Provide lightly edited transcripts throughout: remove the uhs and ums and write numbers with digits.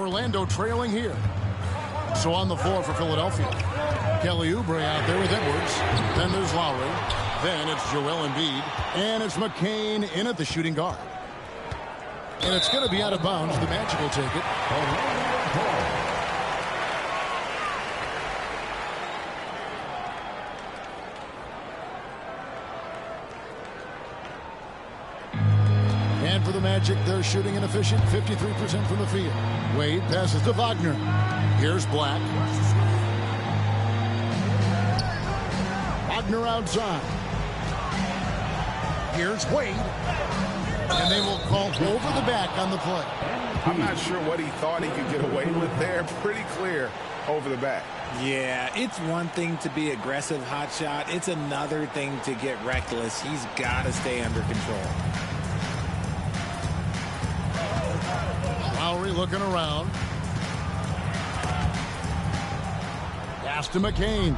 Orlando trailing here. So on the floor for Philadelphia. Kelly Oubre out there with Edwards. Then there's Lowry. Then it's Joel Embiid. And it's McCain in at the shooting guard. And it's going to be out of bounds. The Magic will take it. And for the Magic, they're shooting inefficient, 53% from the field. Wade passes to Wagner. Here's Black. Wagner outside. Here's Wade. And they will call over the back on the play. I'm not sure what he thought he could get away with there. Pretty clear over the back. Yeah, it's one thing to be aggressive hot shot. It's another thing to get reckless. He's got to stay under control. Lowry looking around. Pass to McCain.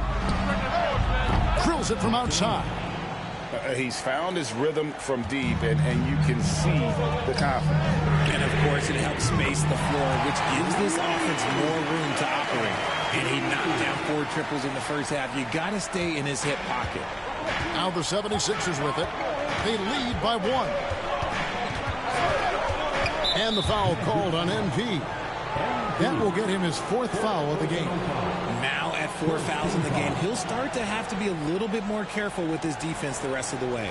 Drills it from outside. He's found his rhythm from deep, and you can see the confidence. And, of course, it helps space the floor, which gives this offense more room to operate. And he knocked down 4 triples in the first half. You got to stay in his hip pocket. Now the 76ers with it. They lead by 1. And the foul called on MP. That will get him his 4th foul of the game. Now at 4 fouls in the game, he'll start to have to be a little bit more careful with his defense the rest of the way.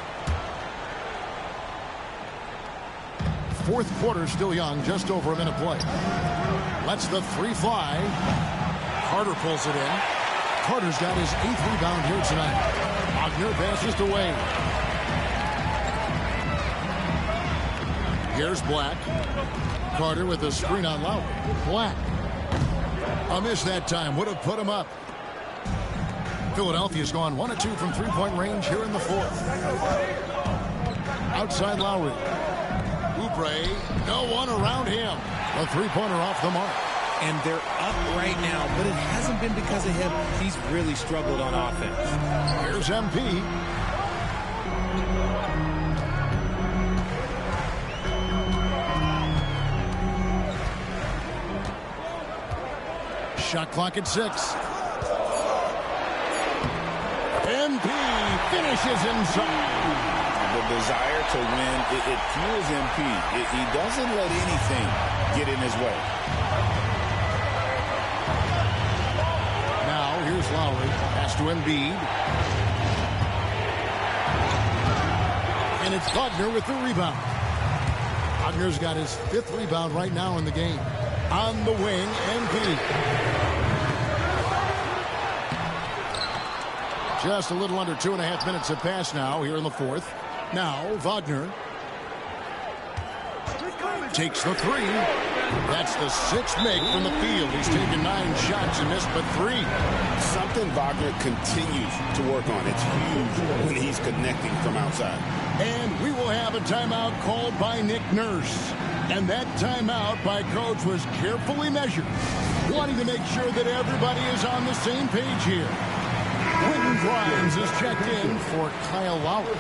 4th quarter still young, just over a minute play. Lets the 3 fly. Carter pulls it in. Carter's got his 8th rebound here tonight. Wagner passes to Wade. Here's Black. Carter with the screen on Lowry. Black. A miss that time. Would have put him up. Philadelphia's gone 1 of 2 from 3-point range here in the 4th. Outside Lowry. Oubre. No one around him. A 3-pointer off the mark. And they're up right now, but it hasn't been because of him. He's really struggled on offense. Here's MP. Shot clock at 6. MP finishes inside. The desire to win, it fuels MP. He doesn't let anything get in his way. Now here's Lowry. Pass to Embiid. And it's Wagner with the rebound. Wagner's got his 5th rebound right now in the game. On the wing, MP. Just a little under 2.5 minutes have passed now here in the 4th. Now Wagner takes the 3. That's the 6th make from the field. He's taken 9 shots and missed but 3. Something Wagner continues to work on. It's huge when he's connecting from outside. And we will have a timeout called by Nick Nurse. And that timeout by Coach was carefully measured, wanting to make sure that everybody is on the same page here. Quentin Grimes is checked in for Kyle Lowry.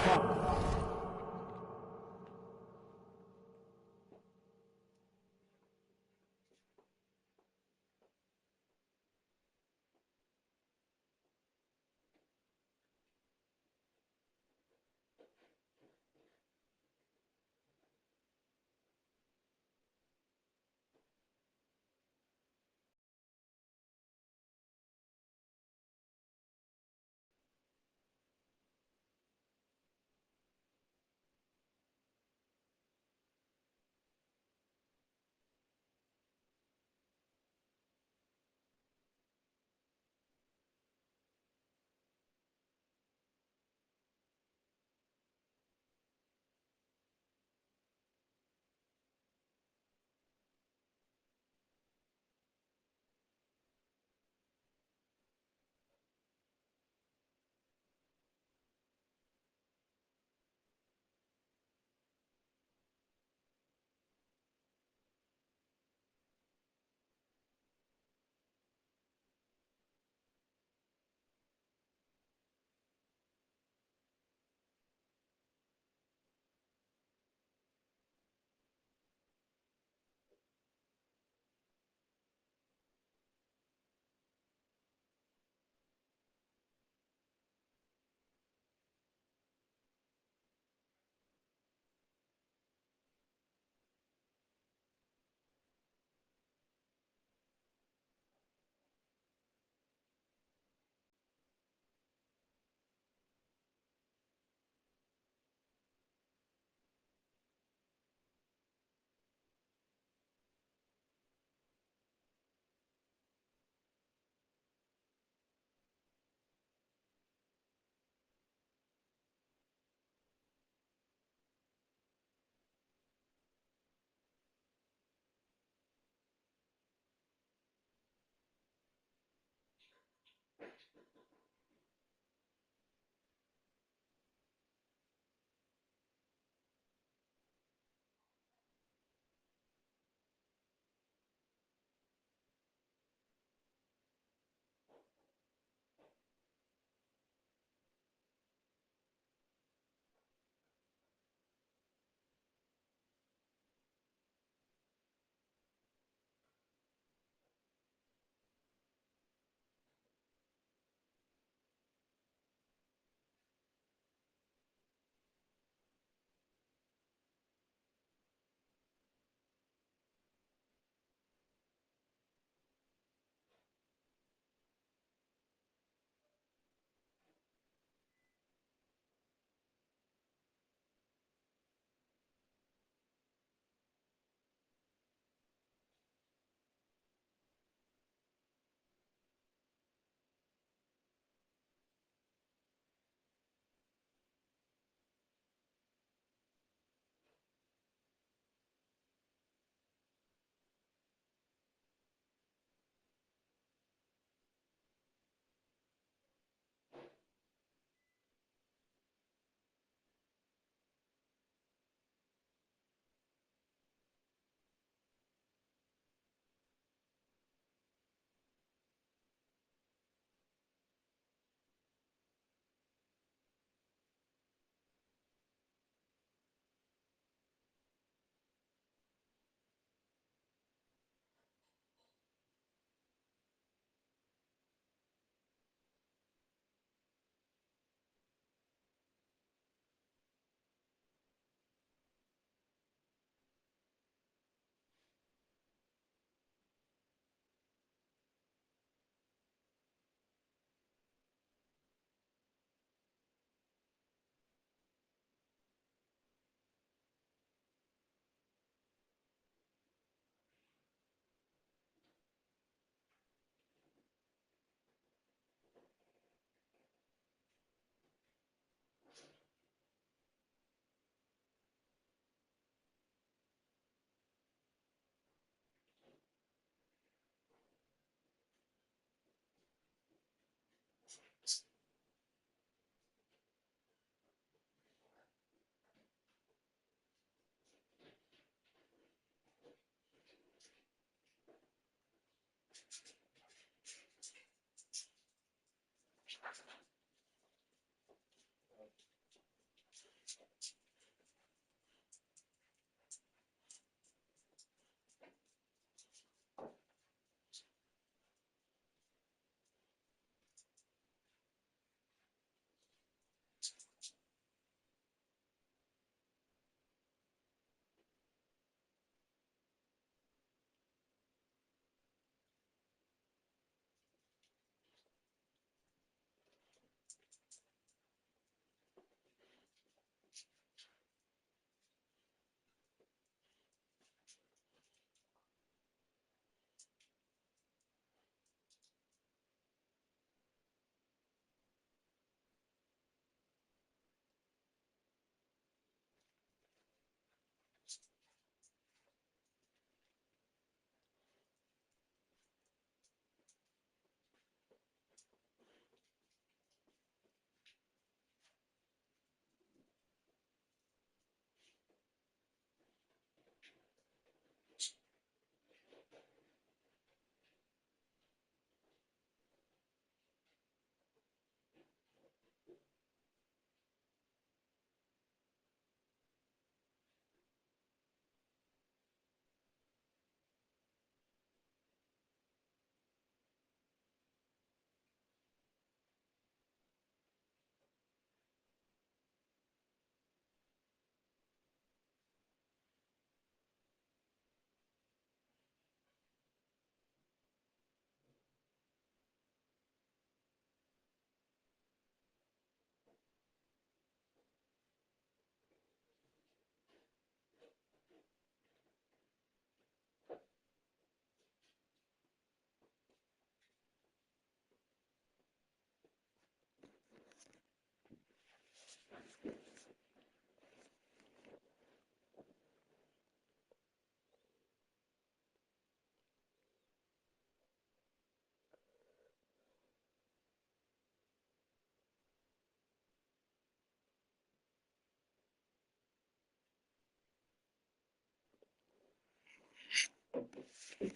How's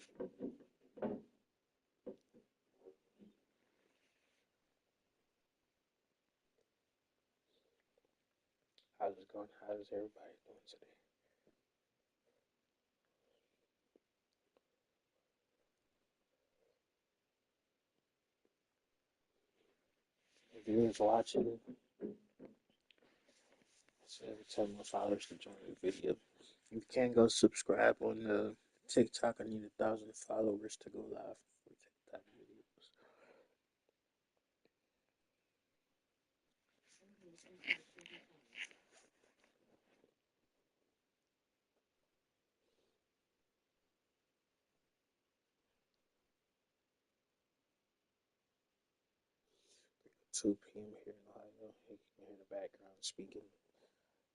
it going? How's everybody doing today? If you was watching, so every time my followers to join the video. You can go subscribe on the TikTok. I need 1,000 followers to go live for TikTok videos. Like 2 p.m. here in Ohio. You can hear the background speaking,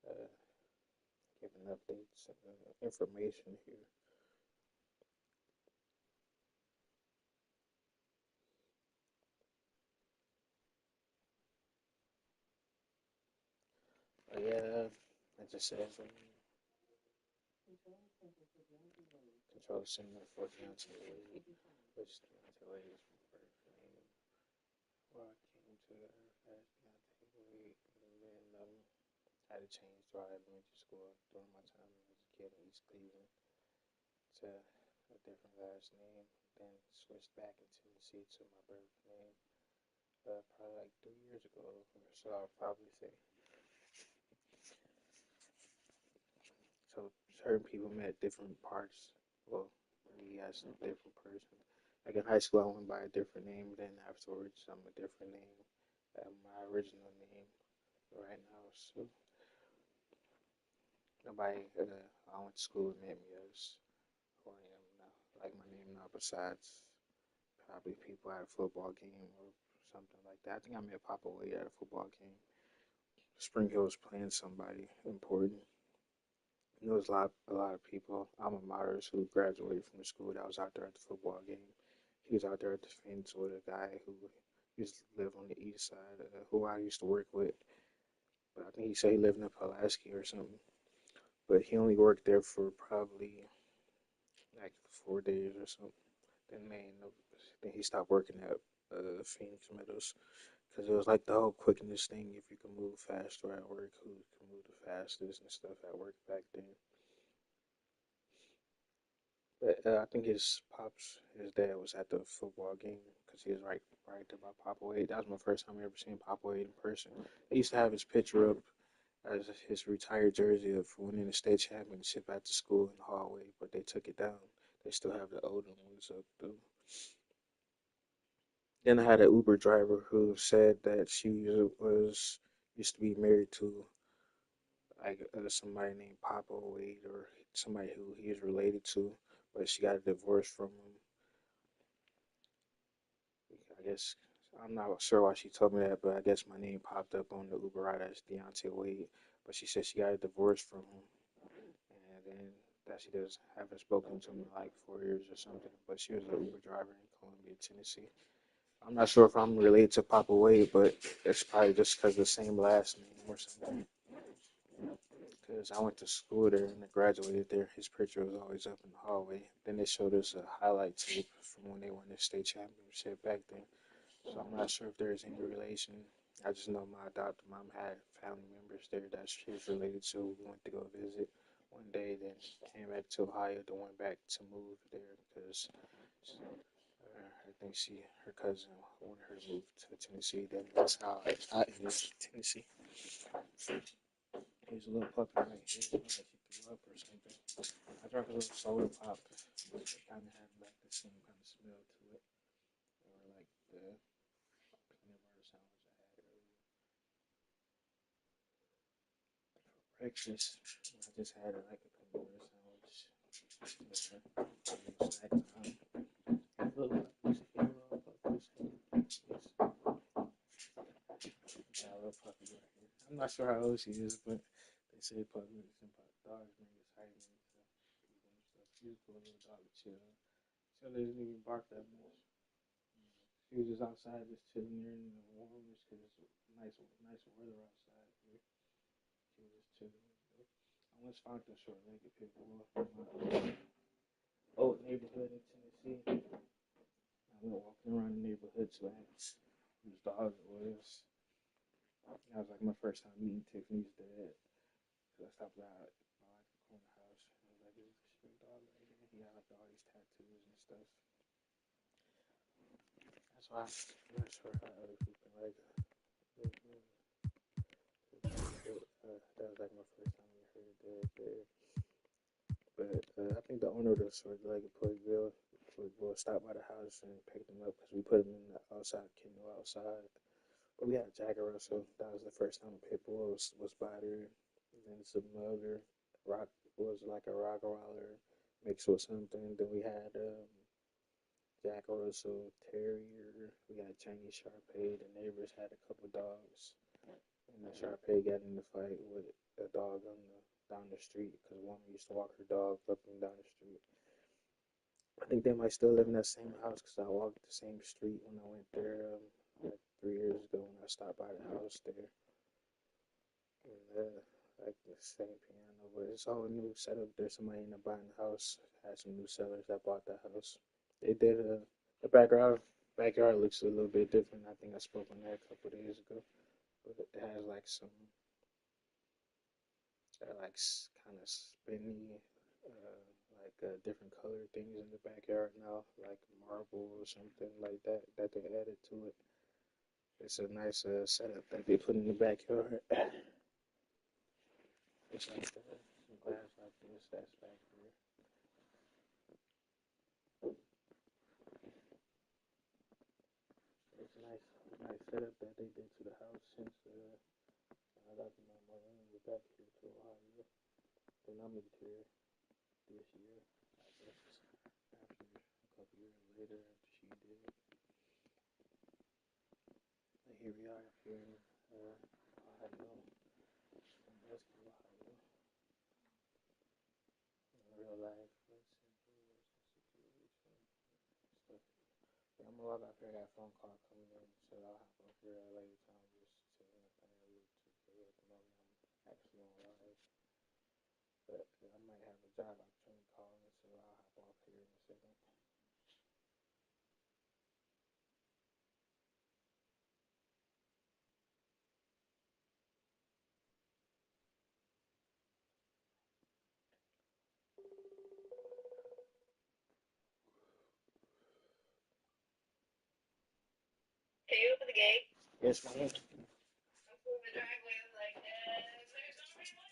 uh, giving updates and information here. But yeah, I just said control center for Deontay Wade, which Deontay Wade is my first name. Well, I came to Earth as Deontay Wade, and then I had to change throughout elementary school during my time as a kid in East Cleveland to a different last name, then switched back in Tennessee to my birth name probably like 3 years ago, or so I'll probably say. So certain people met different parts. Well, me as a different person. Like in high school, I went by a different name. Then afterwards, I'm a different name. My original name right now. So nobody I went to school with met me as who I am now. Like my name now. Besides probably people at a football game or something like that. I think I met Papa Wade at a football game. Spring Hill was playing somebody important. There was a lot of people, alma maters who graduated from the school that was out there at the football game. He was out there at the fence with a guy who used to live on the east side, who I used to work with. But I think he said he lived in Pulaski or something. But he only worked there for probably like 4 days or something. Then he stopped working at Phoenix Meadows because it was like the whole quickness thing. If you can move faster at work, who can move the fastest and stuff at work back then. But I think his dad was at the football game because he was right there by Papa Wade. That was my first time ever seeing Papa Wade in person. They used to have his picture up as his retired jersey of winning the state championship at the school in the hallway, but they took it down. They still have the older ones up though. Then I had an Uber driver who said that she was used to be married to like somebody named Papa Wade or somebody who he is related to, but she got a divorce from him. I guess I'm not sure why she told me that, but I guess my name popped up on the Uber ride as Deontay Wade. But she said she got a divorce from him, and then that she does haven't spoken to him in like 4 years or something. But she was an Uber driver in Columbia, Tennessee. I'm not sure if I'm related to Papa Wade, but it's probably just because of the same last name or something. Because I went to school there and I graduated there. His picture was always up in the hallway. Then they showed us a highlight tape from when they won the state championship back then. So I'm not sure if there's any relation. I just know my adopted mom had family members there that she was related to. We went to go visit one day, then came back to Ohio, then went back to move there because I think her cousin wanted her to move to Tennessee. Then that's how I ended up in Tennessee. Here's a little puppy right here. She threw up or something. I drank a little soda pop. It kind of had like the same kind of smell to it. Or like the peanut butter sandwich I had earlier. For breakfast, I just had like a peanut butter sandwich. Snack time. Little puppies. Got a little puppy right here. I'm not sure how old she is, but they say puppies and dogs make us hiding and stuff. She's a cool little dog to chill. She doesn't even bark that much. She was just outside, just chilling there in the warmers because it's nice weather outside here. She was just chilling. I almost found the short-legged pit bull. old neighborhood in Tennessee. I went walking around the neighborhood, so whose dog it was. That was like my first time meeting Tiffany's dad. So I stopped by like the corner house. And I was like, "Is this your dog right here?" He had like all these tattoos and stuff. That's why I'm not sure how other people like. That was like my first time I heard of dad there. But I think the owner of the store, like Portville, stopped by the house and picked him up because we put him in the outside kennel outside. But we had a Jack Russell. That was the first time a pit bull was by there. And then some other rock was like a Rottweiler mixed with something. Then we had Jack Russell Terrier. We had Chinese Shar-Pei. The neighbors had a couple dogs. And the Shar-Pei got in the fight with a dog down the street because one used to walk her dog up and down the street. I think they might still live in that same house because I walked the same street when I went there like 3 years ago when I stopped by the house there. And like the same piano, but it's all new setup there. Somebody ended up buying the house, had some new sellers that bought the house. They did the backyard looks a little bit different. I think I spoke on that a couple of days ago. But it has like some like kind of spinny, different color things in the backyard now, like marble or something like that they added to it. It's a nice setup that they put in the backyard. It's like some glass like this that's back here. It's a nice setup that they did to the house since I got to know my room back here to Ohio. Then I moved here this year, I guess, after a couple years later after she did. And here we are here in Ohio, in Western Ohio, in real life. Let's see, stuff. Yeah, I'm gonna log off here. I got a phone call coming in, so I'll hop up here at a later time just to look to at the moment. I'm actually on live, but I might have a job opportunity calling, so I'll hop off here in a second. Can you open the gate? Yes, ma'am. I'm pulling the driveway. I was like, there's already one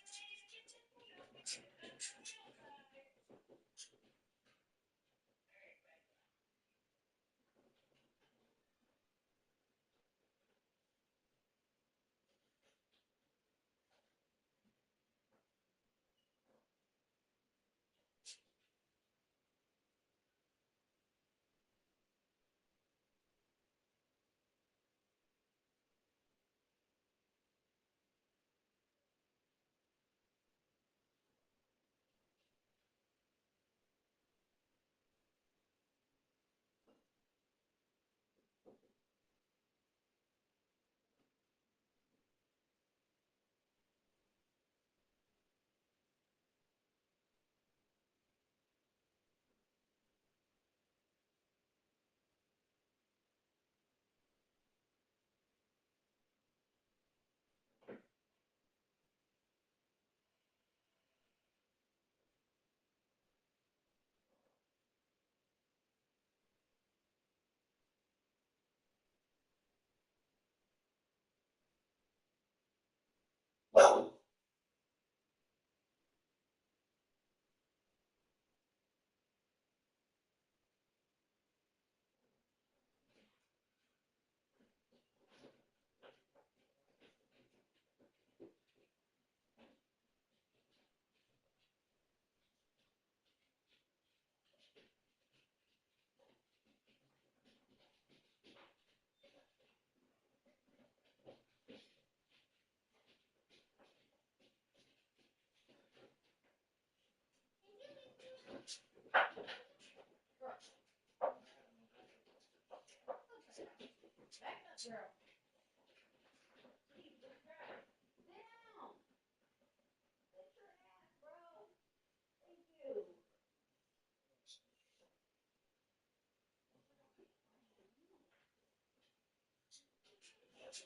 There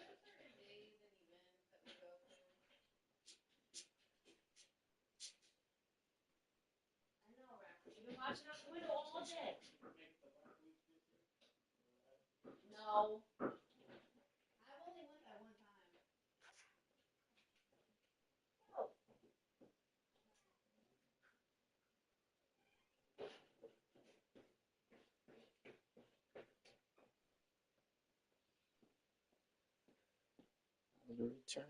are certain days and events that we go to. I know, Rapper. You've been watching out the window all day. No. I've only went that one time. Oh. The return.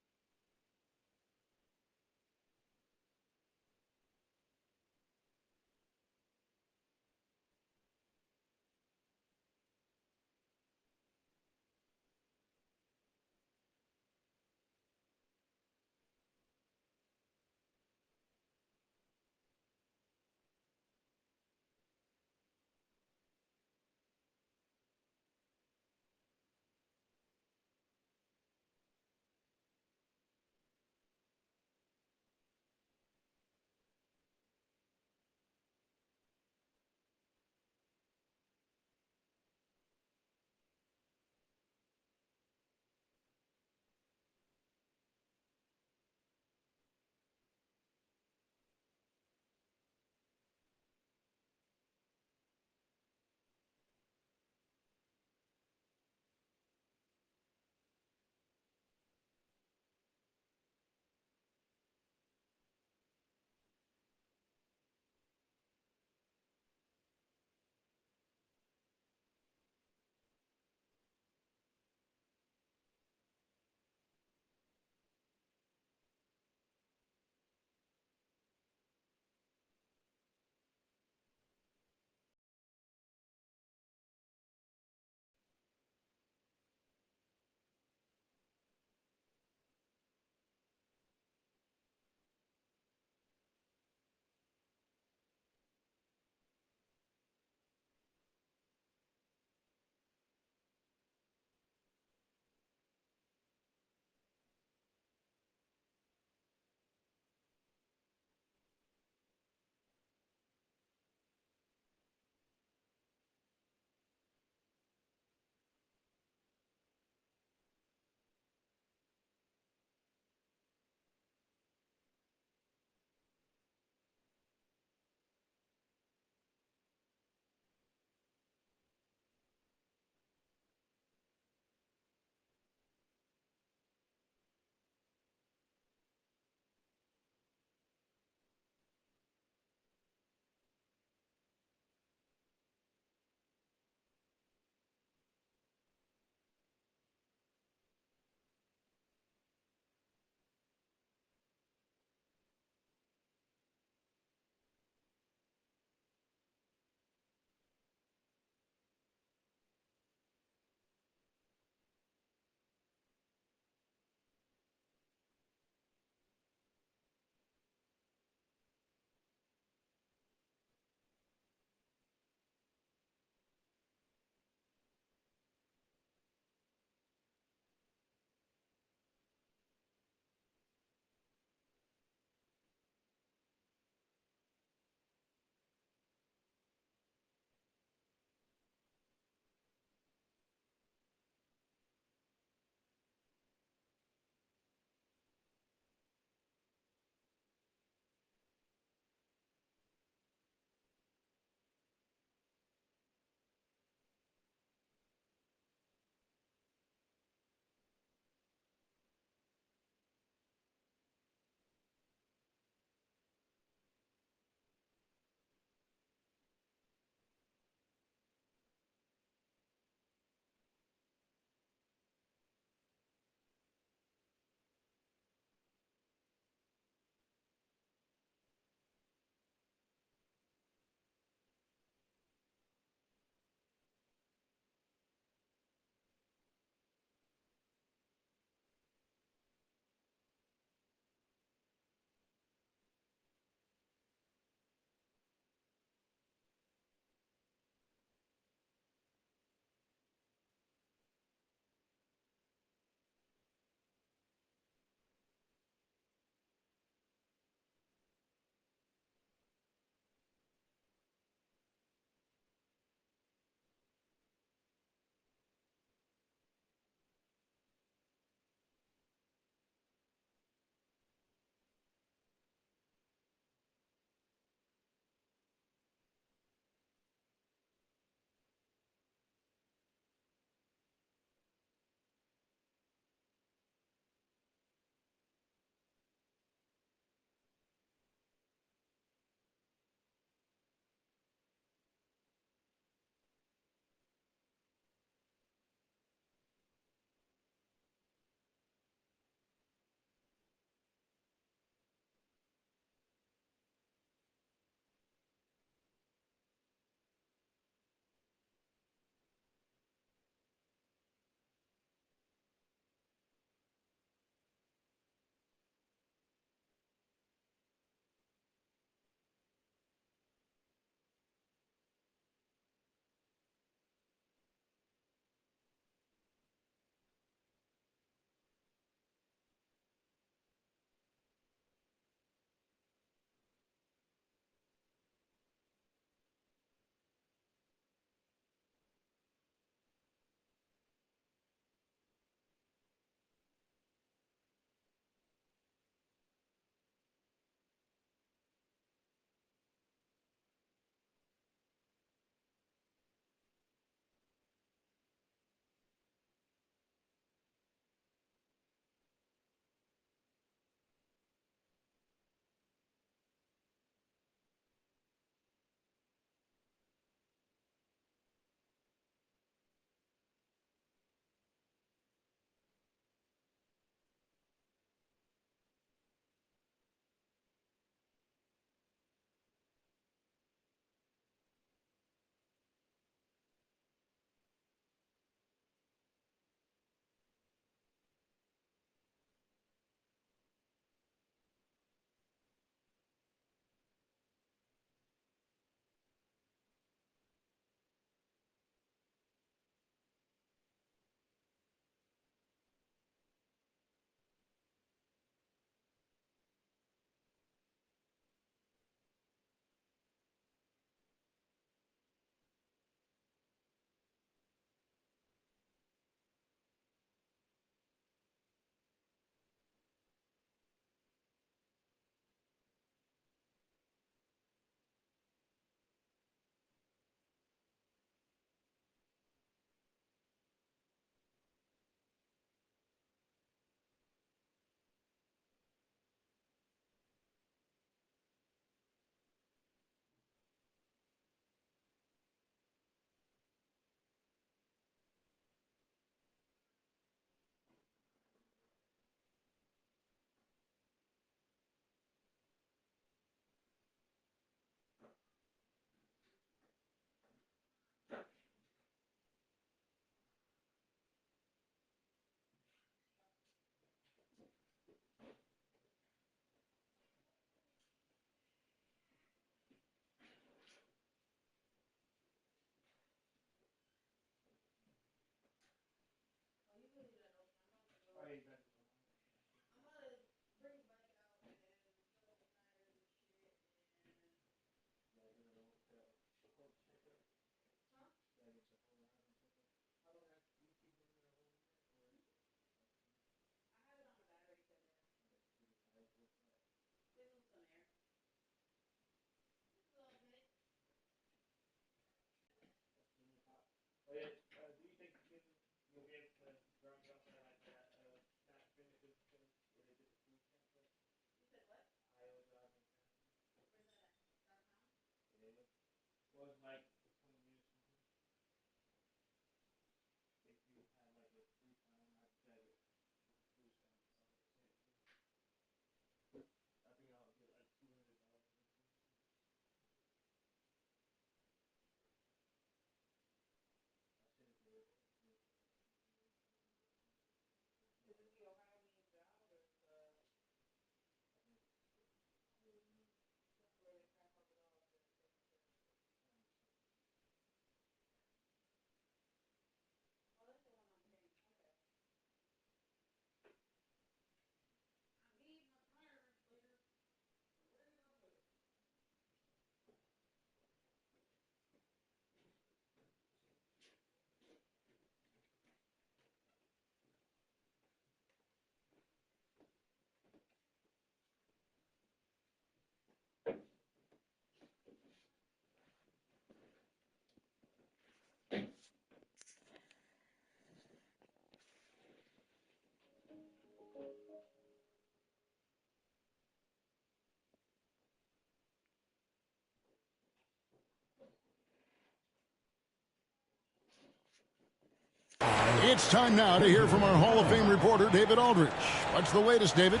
It's time now to hear from our Hall of Fame reporter, David Aldrich. What's the latest, David?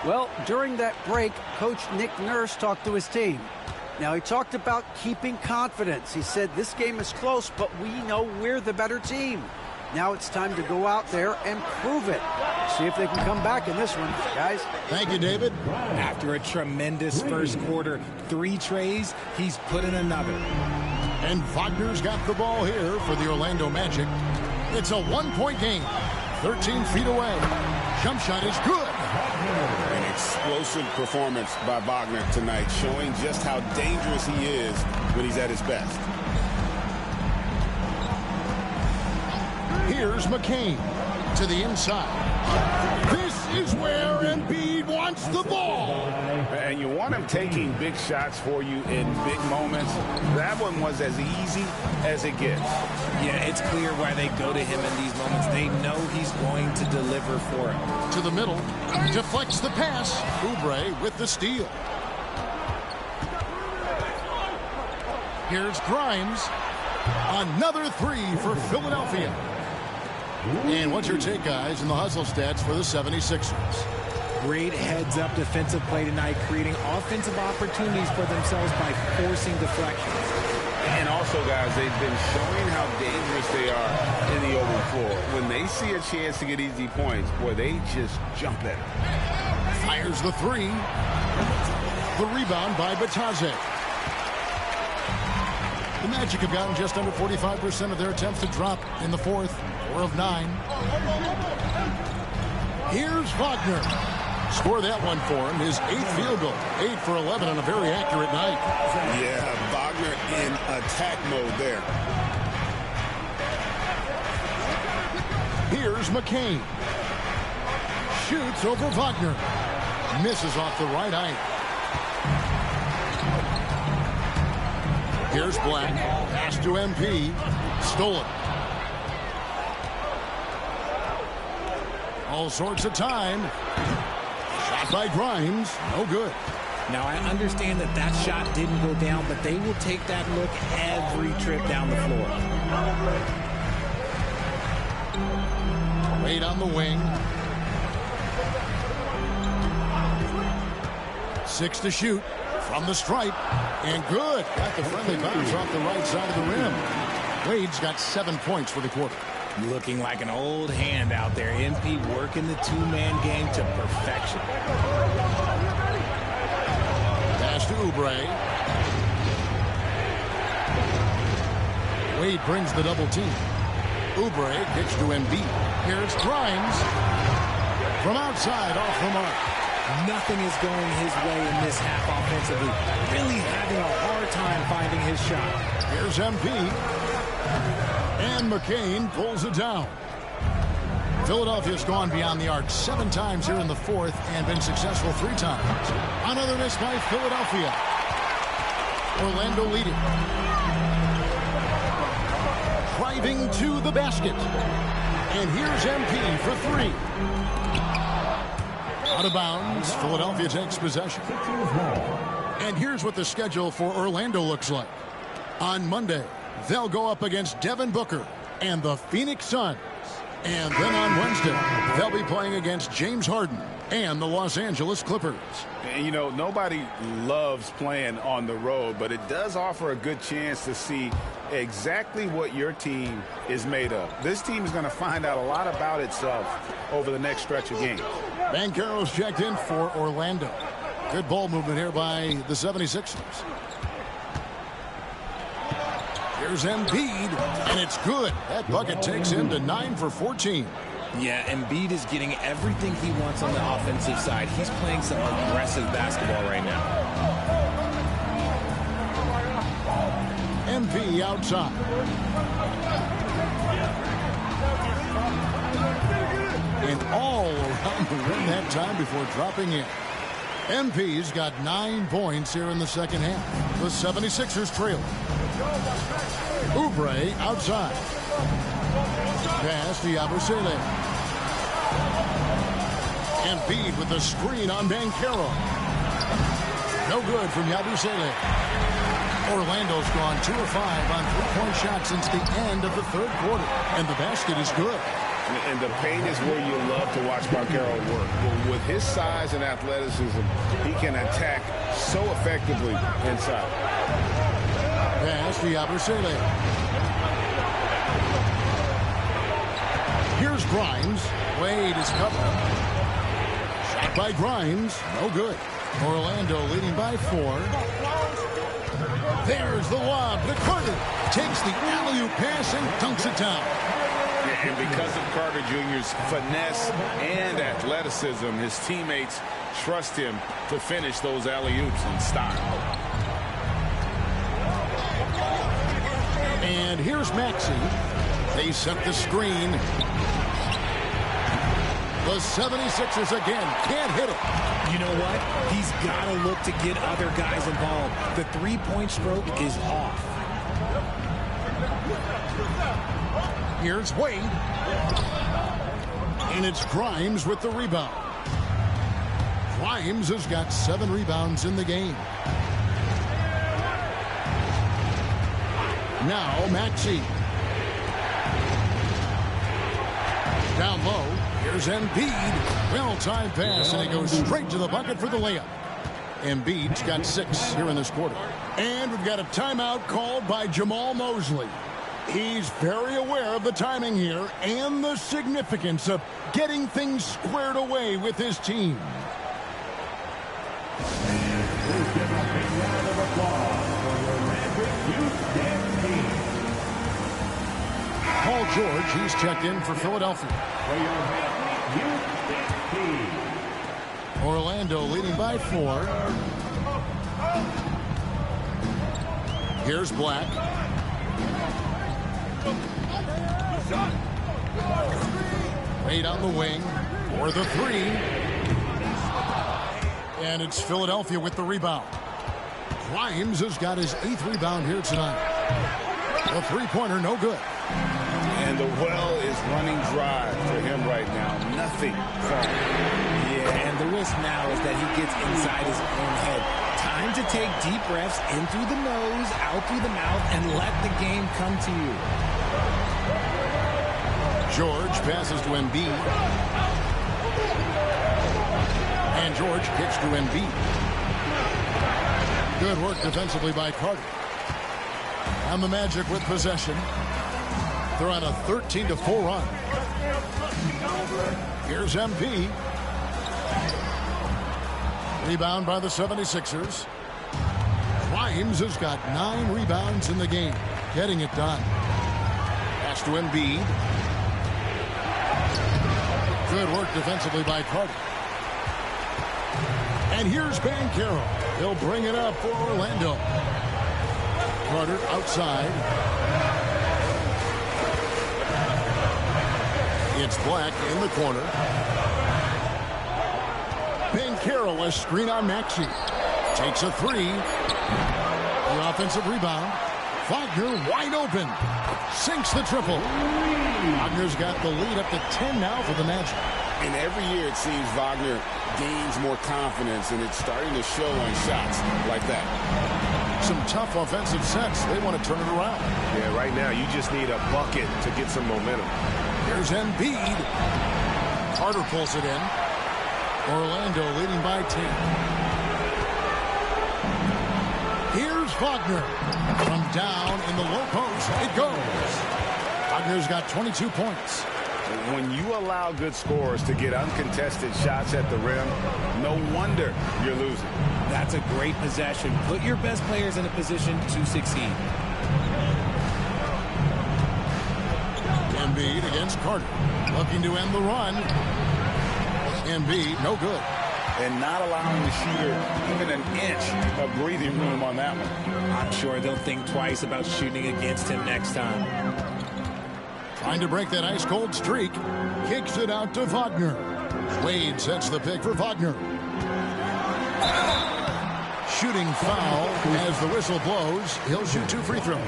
Well, during that break, Coach Nick Nurse talked to his team. Now, he talked about keeping confidence. He said, this game is close, but we know we're the better team. Now it's time to go out there and prove it. See if they can come back in this one, guys. Thank you, David. After a tremendous first quarter, 3 trays, he's put in another. And Wagner's got the ball here for the Orlando Magic. It's a 1-point game, 13 feet away. Jump shot is good. An explosive performance by Wagner tonight, showing just how dangerous he is when he's at his best. Here's McCain to the inside. This is where Embiid wants the ball. And you want him taking big shots for you in big moments. That one was as easy as it gets. Yeah, it's clear why they go to him in these moments. They know he's going to deliver for it. To the middle, deflects the pass. Oubre with the steal. Here's Grimes. Another 3 for Philadelphia. And what's your take, guys, in the hustle stats for the 76ers? Great heads-up defensive play tonight, creating offensive opportunities for themselves by forcing deflections. And also, guys, they've been showing how dangerous they are in the open floor. When they see a chance to get easy points, boy, they just jump at it. Fires the 3. The rebound by Bataze. The Magic have gotten just under 45% of their attempts to drop in the fourth. 4 of 9. Here's Wagner. Score that one for him. His 8th field goal. 8 for 11 on a very accurate night. Yeah, Wagner in attack mode there. Here's McCain. Shoots over Wagner. Misses off the right eye. Here's Black. Pass to MP. Stolen. All sorts of time. Shot by Grimes. No good. Now, I understand that that shot didn't go down, but they will take that look every trip down the floor. Wade on the wing. 6 to shoot from the stripe. And good. Got the friendly bounce off the right side of the rim. Wade's got 7 points for the quarter. Looking like an old hand out there. MP working the 2-man game to perfection. Pass to Oubre. Wade brings the double team. Oubre kicks to Embiid. Here's Grimes. From outside, off the mark. Nothing is going his way in this half offensively. Really having a hard time finding his shot. Here's MP. And McCain pulls it down. Philadelphia's gone beyond the arc 7 times here in the fourth and been successful 3 times. Another miss by Philadelphia. Orlando leading. Driving to the basket. And here's MP for 3. Out of bounds. Philadelphia takes possession. And here's what the schedule for Orlando looks like. On Monday, they'll go up against Devin Booker and the Phoenix Suns. And then on Wednesday, they'll be playing against James Harden and the Los Angeles Clippers. And, you know, nobody loves playing on the road, but it does offer a good chance to see exactly what your team is made of. This team is going to find out a lot about itself over the next stretch of games. Banchero's checked in for Orlando. Good ball movement here by the 76ers. Here's Embiid, and it's good. That bucket takes him to 9 for 14. Yeah, Embiid is getting everything he wants on the offensive side. He's playing some aggressive basketball right now. MP outside. And all around the rim that time before dropping in. MP's got 9 points here in the second half. The 76ers trail. Oubre outside. Pass to Yabusele. Embiid with the screen on Banchero. No good from Yabusele. Orlando's gone 2 of 5 on 3-point shots since the end of the third quarter. And the basket is good. And the paint is where you love to watch Banchero work. Well, with his size and athleticism, he can attack so effectively inside. Pass to Yabusele. Here's Grimes. Wade is covered. Shot by Grimes. No good. Orlando leading by 4. There's the lob. The Carter takes the alley-oop pass and dunks it down. And because of Carter Jr.'s finesse and athleticism, his teammates trust him to finish those alley-oops in style. And here's Maxey. They set the screen. The 76ers again can't hit it. You know what? He's got to look to get other guys involved. The three-point stroke is off. Here's Wade. And it's Grimes with the rebound. Grimes has got 7 rebounds in the game. Now Maxey. Down low. Here's Embiid. Well-timed pass, and he goes straight to the bucket for the layup. Embiid's got 6 here in this quarter. And we've got a timeout called by Jamal Mosley. He's very aware of the timing here and the significance of getting things squared away with his team. Paul George, he's checked in for Philadelphia. Orlando leading by 4. Here's Black. Wade on the wing for the 3. And it's Philadelphia with the rebound. Grimes has got his 8th rebound here tonight. The three-pointer no good. And the well is running dry for him right now. Nothing falling. Yeah, and the risk now is that he gets inside his own head. Time to take deep breaths in through the nose, out through the mouth, and let the game come to you. George passes to Embiid. And George kicks to Embiid. Good work defensively by Carter. And the Magic with possession. They're on a 13-4 run. Here's MP. Rebound by the 76ers. Grimes has got 9 rebounds in the game. Getting it done. Pass to Embiid. Good work defensively by Carter. And here's Banchero. He'll bring it up for Orlando. Carter outside. It's Black in the corner. Banchero, a screen on Maxey. Takes a 3. The offensive rebound. Wagner wide open. Sinks the triple. Wagner's got the lead up to 10 now for the Magic. And every year it seems Wagner gains more confidence, and it's starting to show on shots like that. Some tough offensive sets. They want to turn it around. Yeah, right now you just need a bucket to get some momentum. Here's Embiid. Carter pulls it in. Orlando leading by 10. Here's Wagner. From down in the low post, it goes. Wagner's got 22 points. When you allow good scorers to get uncontested shots at the rim, no wonder you're losing. That's a great possession. Put your best players in a position to succeed. Embiid against Carter. Looking to end the run. Embiid, no good. And not allowing the shooter even an inch of breathing room on that one. I'm sure they'll think twice about shooting against him next time. Trying to break that ice-cold streak. Kicks it out to Wagner. Wade sets the pick for Wagner. Shooting foul as the whistle blows. He'll shoot 2 free throws.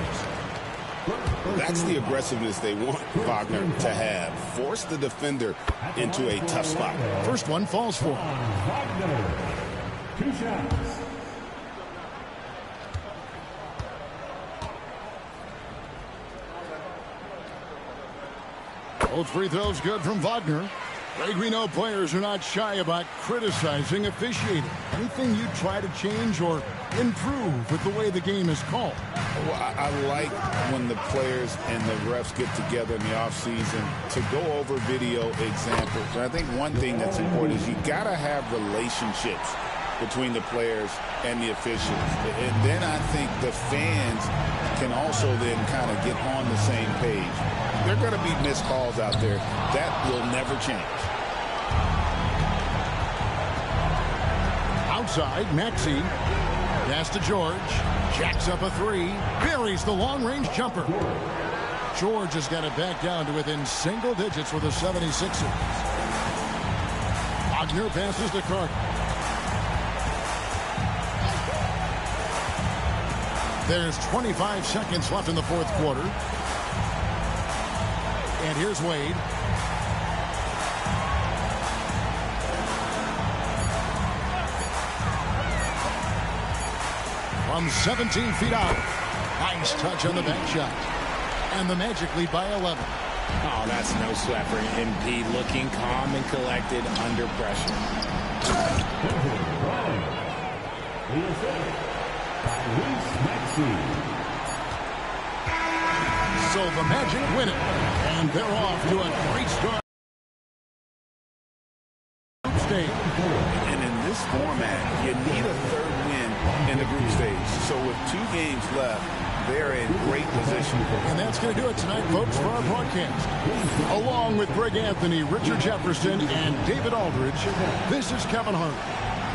That's the aggressiveness they want Wagner to have. Force the defender into a tough spot. First one falls for him. Wagner, 2 shots. Both free throws good from Wagner. Greg, we know players are not shy about criticizing officiating. Anything you try to change or improve with the way the game is called? Well, I like when the players and the refs get together in the offseason to go over video examples. And I think one thing that's important is you got to have relationships between the players and the officials. And then I think the fans can also then kind of get on the same page. There are going to be missed calls out there. That will never change. Outside, Maxey. Pass to George. Jacks up a 3. Buries the long-range jumper. George has got it back down to within single digits with the 76ers. Wagner passes to Carter. There's 25 seconds left in the fourth quarter. And here's Wade. From 17 feet out. Nice touch on the back shot. And the Magic lead by 11. Oh, that's no sweat for MP, looking calm and collected under pressure. So the Magic win it. And they're off to a great start. And in this format, you need a third win in the group stage. So with 2 games left, they're in great position. And that's going to do it tonight, folks, for our broadcast. Along with Greg Anthony, Richard Jefferson, and David Aldridge, this is Kevin Hart.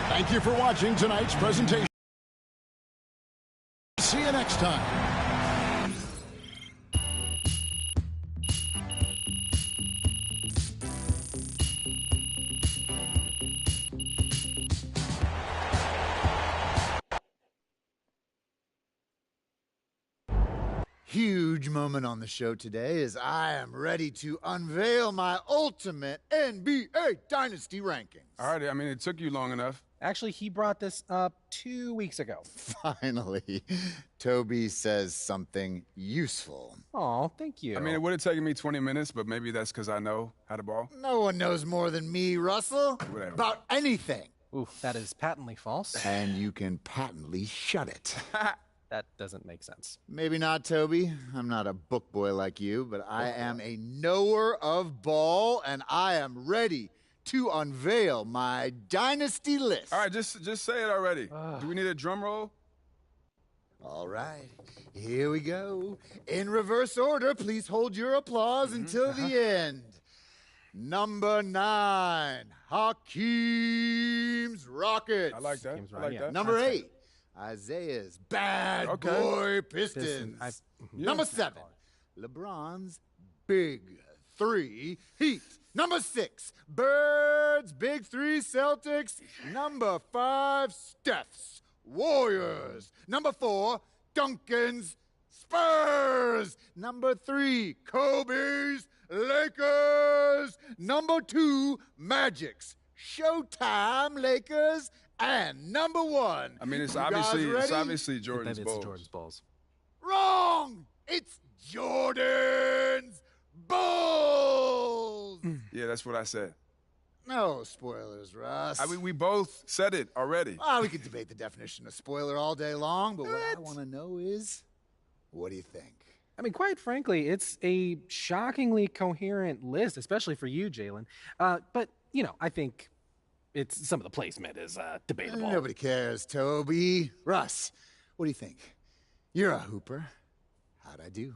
Thank you for watching tonight's presentation. See you next time. Huge moment on the show today as I am ready to unveil my ultimate NBA Dynasty rankings. All right, I mean, it took you long enough. Actually, he brought this up 2 weeks ago. Finally, Toby says something useful. Oh, thank you. I mean, it would have taken me 20 minutes, but maybe that's because I know how to ball. No one knows more than me, Russell, Whatever. about anything. Ooh, that is patently false. And you can patently shut it. That doesn't make sense. Maybe not, Toby. I'm not a book boy like you, but I am a knower of ball, and I am ready to unveil my dynasty list. All right, just say it already. Do we need a drum roll? All right, here we go. In reverse order, please hold your applause until the end. Number 9, Hakeem's Rockets. I like that. I like that. Number 8, Isaiah's Bad Boy Pistons. Number 7, LeBron's Big 3 Heat. Number 6, Birds Big 3 Celtics. Number 5, Steph's Warriors. Number 4, Duncan's Spurs. Number 3, Kobe's Lakers. Number 2, Magic's Showtime Lakers. And number 1. I mean, it's You guys obviously ready? Jordan's That Bulls. is Jordan's Bulls. Wrong! It's Jordan's Bulls! Yeah, that's what I said. No spoilers, Russ. I mean, we both said it already. We could debate the definition of spoiler all day long, but what I want to know is, what do you think? I mean, quite frankly, it's a shockingly coherent list, especially for you, Jalen. But, you know, I think some of the placement is debatable. Nobody cares, Toby. Russ, what do you think? You're a hooper. How'd I do?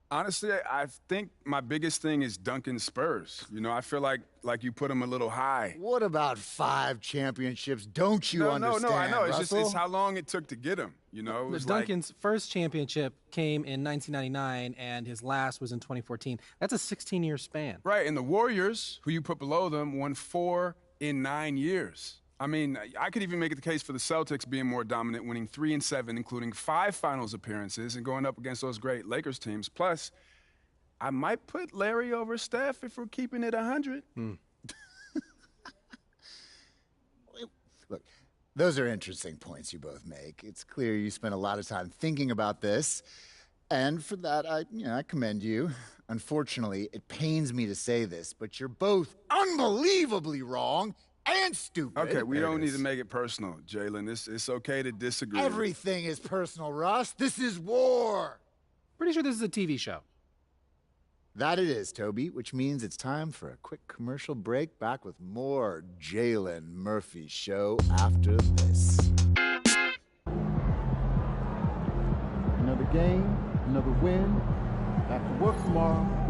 Honestly, I think my biggest thing is Duncan Spurs. You know, I feel like you put him a little high. What about 5 championships? Don't you understand, No, I know. Russell? It's how long it took to get him. You know, it was Duncan's first championship came in 1999, and his last was in 2014. That's a 16-year span. Right, and the Warriors, who you put below them, won 4 in 9 years. I mean, I could even make the case for the Celtics being more dominant, winning 3 and 7, including 5 finals appearances and going up against those great Lakers teams. Plus, I might put Larry over Steph if we're keeping it 100. Look, those are interesting points you both make. It's clear you spent a lot of time thinking about this, and for that, I commend you. Unfortunately, it pains me to say this, but you're both unbelievably wrong and stupid. Okay, we don't need to make it personal, Jalen. It's okay to disagree. Everything is personal, Russ. This is war. Pretty sure this is a TV show. That it is, Toby, which means it's time for a quick commercial break. Back with more Jalen Murphy Show after this. Another game, another win. Back to work tomorrow.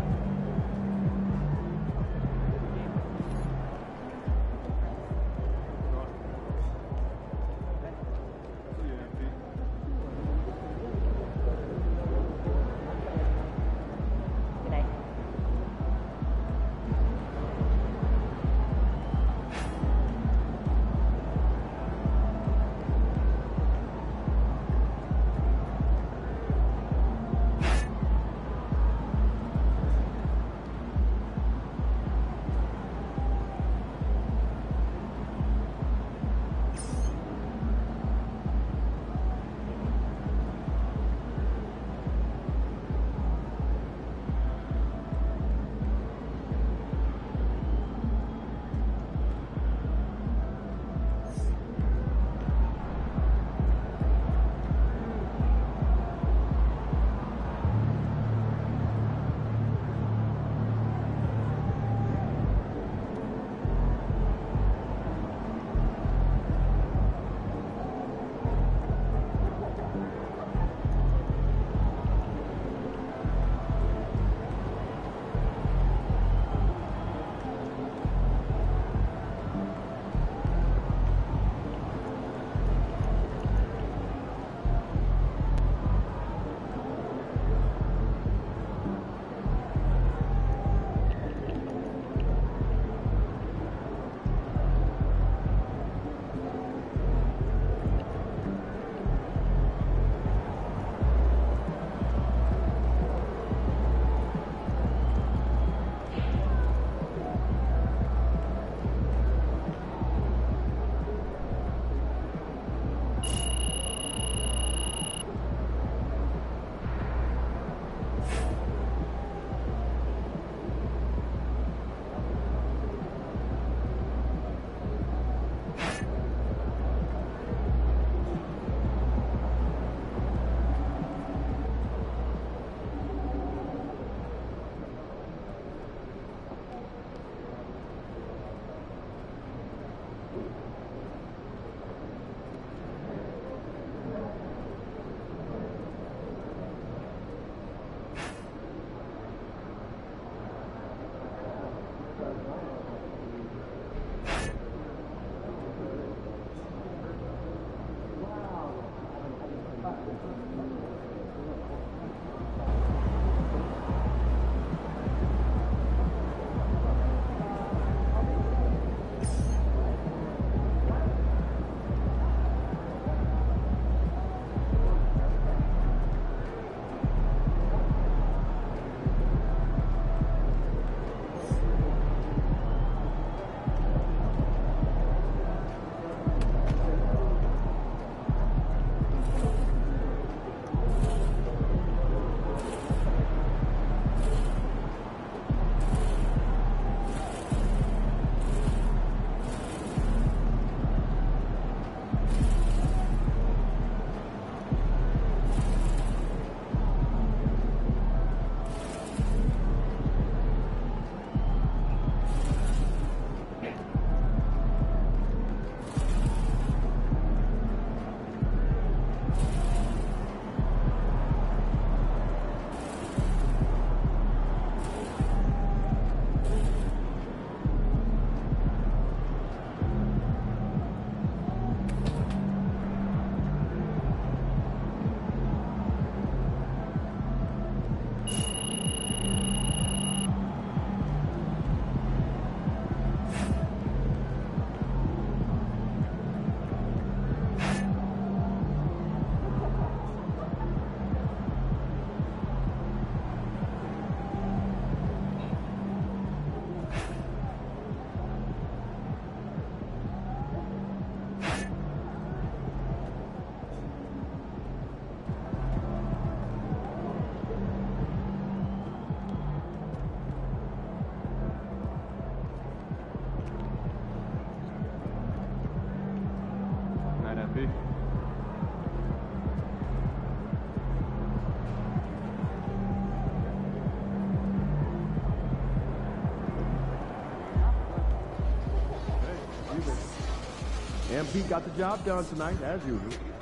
MP got the job done tonight, as usual.